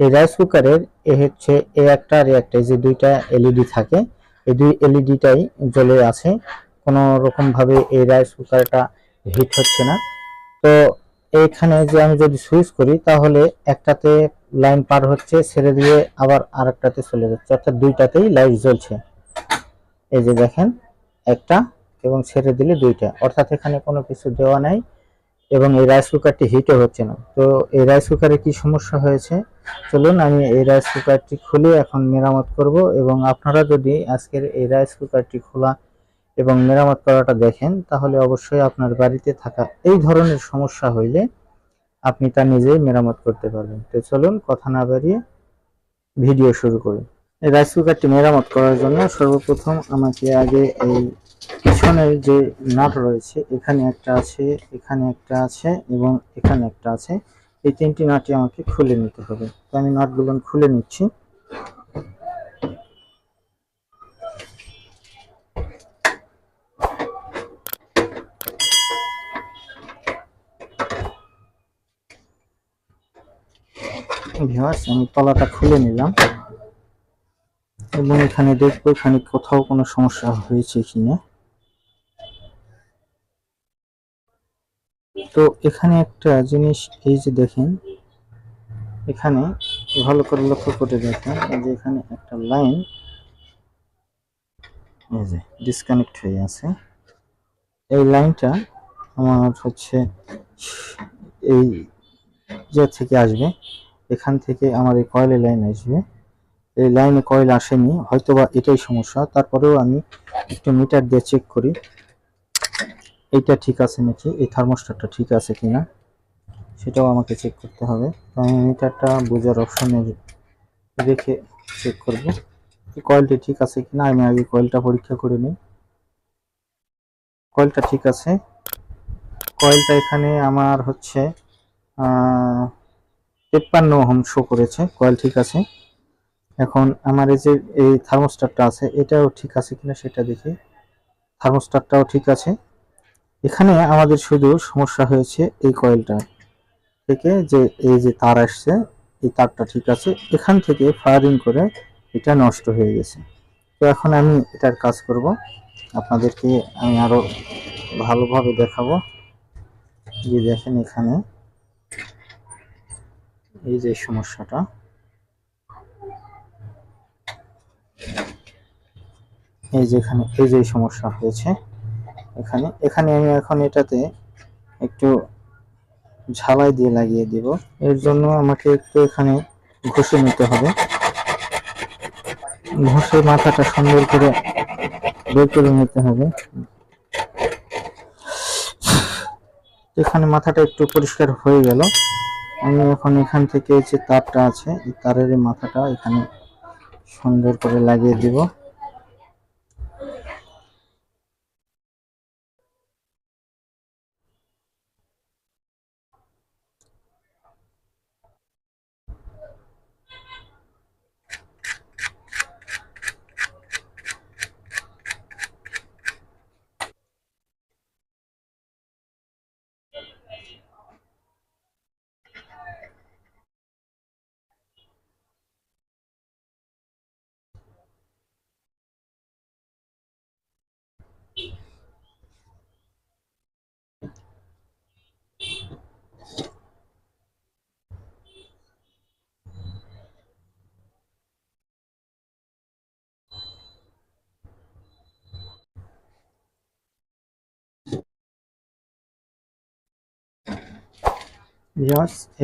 এই রাইস কুকারের এ হচ্ছে এ একটা আর একটা, এই যে দুইটা এলইডি থাকে, এই দুই এলইডিটাই জ্বলে আছে, কোনো রকম ভাবে এই রাইস কুকারটা হিট হচ্ছে না। তো এইখানে যে আমি যদি সুইচ করি তাহলে একটাতে লাইন পার হচ্ছে, ছেড়ে দিয়ে আবার আরেকটাতে চলে যাচ্ছে, অর্থাৎ দুইটাতেই লাইট জ্বলছে। এই যে দেখেন, একটা এবং ছেড়ে দিলে দুইটা, অর্থাৎ এখানে কোনো কিছু দেওয়া নাই এবং এই রাইস কুকারটি হিটও হচ্ছে না। তো এই রাইস কুকারে কি সমস্যা হয়েছে, চলুন আমি এই রাইস কুকারটি খুলে এখন মেরামত করব। এবং আপনারা যদি আজকের এই রাইস কুকারটি খোলা এবং মেরামত করাটা দেখেন তাহলে অবশ্যই আপনার বাড়িতে থাকা এই ধরনের সমস্যা হইলে আপনি তা নিজেই মেরামত করতে পারবেন। তো চলুন কথা না বাড়িয়ে ভিডিও শুরু করি। এই রাইস কুকারটি মেরামত করার জন্য সর্বপ্রথম আমাকে আগে এই পিছনের যে নাট রয়েছে, এখানে একটা আছে, এখানে একটা আছে এবং এখানে একটা আছে, এই তিনটি নাটই আমাকে খুলে নিতে হবে। তো আমি নাটগুলো খুলে নিচ্ছি। ভিউয়ার্স, আমি তলাটা খুলে নিলাম এবং এখানে দেখবো এখানে কোথাও কোনো সমস্যা হয়েছে কিনা। তো এখানে একটা জিনিস, এই যে দেখেন, এখানে ভালো করে লক্ষ্য করে দেখেন, এই যে এখানে একটা লাইন এই যে ডিসকানেক্ট হয়ে আছে। এই লাইনটা আমার হচ্ছে এই যে থেকে আসবে, এখান থেকে আমার এই কয়েলে লাইন আসবে, এই লাইনে কয়েল আসেনি, হয়তোবা এটাই সমস্যা। তারপরেও আমি একটু মিটার দিয়ে চেক করি এইটা ঠিক আছে নাকি, এই থার্মোস্ট্যাটটা ঠিক আছে কিনা সেটাও আমাকে চেক করতে হবে। তো আমি মিটারটা বোঝার অপশনে রেখে চেক করব কয়েলটি ঠিক আছে কিনা। আমি আগে কয়েলটা পরীক্ষা করে নিই। কয়েলটা ঠিক আছে, কয়েলটা এখানে আমার হচ্ছে 53 ওহম শো করেছে, কয়েল ঠিক আছে। এখন আমার এই যে এই থার্মোস্ট্যাটটা আছে এটাও ঠিক আছে কিনা সেটা দেখি। থার্মোস্ট্যাটটাও ঠিক আছে। এখানে আমাদের শুধু সমস্যা হয়েছে এই কয়েলটা থেকে, যে এই যে তার আসছে এই তারটা ঠিক আছে, এখান থেকে ফায়ারিং করে এটা নষ্ট হয়ে গেছে। তো এখন আমি এটার কাজ করব, আপনাদেরকে আমি আরো ভালোভাবে দেখাবো। যে দেখেন এখানে এই যে সমস্যাটা, এই যে এখানে এই যে সমস্যা হয়েছে, এখানে এখানে আমি এখন এটাতে একটু ঝালাই দিয়ে লাগিয়ে দিব। এর জন্য আমাকে একটু এখানে ঘষে নিতে হবে, ঘষে মাথাটা সুন্দর করে বের করে নিতে হবে। এখানে মাথাটা একটু পরিষ্কার হয়ে গেল। আমি এখন এখান থেকে যে তারটা আছে এই তারের মাথাটা এখানে সুন্দর করে লাগিয়ে দিব।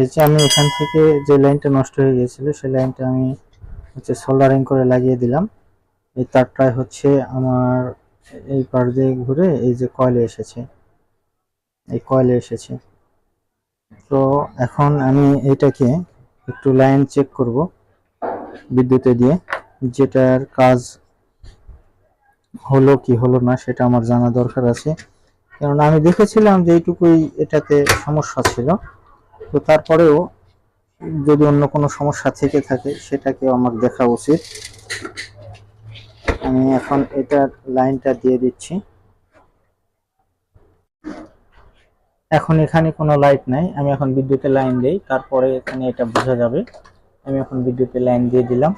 এই যে আমি এখান থেকে যে লাইনটা নষ্ট হয়ে গিয়েছিল সেই লাইনটা আমি হচ্ছে সোল্ডারিং করে লাগিয়ে দিলাম। এই তারটায় হচ্ছে আমার এই পার দিয়ে ঘুরে এই যে কয়েলে এসেছে, এই কয়েলে এসেছে। তো এখন আমি এটাকে একটু লাইন চেক করব বিদ্যুতে দিয়ে, যেটার কাজ হলো কি হলো না সেটা আমার জানা দরকার আছে। কারণ আমি দেখেছিলাম যে এইটুকুই এটাতে সমস্যা ছিল। তো তারপরেও যদি অন্য কোনো সমস্যা থেকে থাকে সেটাকেও আমার দেখা উচিত। আমি এখন এটার লাইনটা দিয়ে দিচ্ছি। এখন এখানে কোনো লাইট নাই, আমি এখন বিদ্যুতের লাইন দেই, তারপরে এখানে এটা বোঝা যাবে। আমি এখন বিদ্যুতের লাইন দিয়ে দিলাম।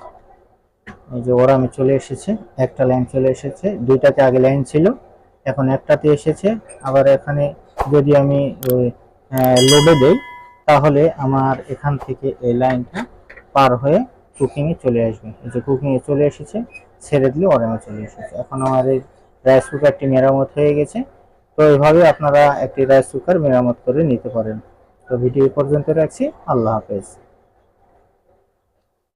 এই যে ওরামে চলে এসেছে, একটা লাইন চলে এসেছে, দুইটাতে আগে লাইন ছিল, এখন একটাতে এসেছে। আবার এখানে যদি আমি লোডে দেই তাহলে আমার এখান থেকে এই লাইনটা পার হয়ে কুকিং এ চলে আসবে। এই যে কুকিং এ চলে এসেছে, ছেড়ে দিলে ওরামে চলে এসেছে। এখন আমার এই রাইস কুকারটি মেরামত হয়ে গেছে। তো এইভাবে আপনারা একটি রাইস কুকার মেরামত করে নিতে পারেন। তো ভিডিও পর্যন্ত রাখছি। আল্লাহ হাফেজ।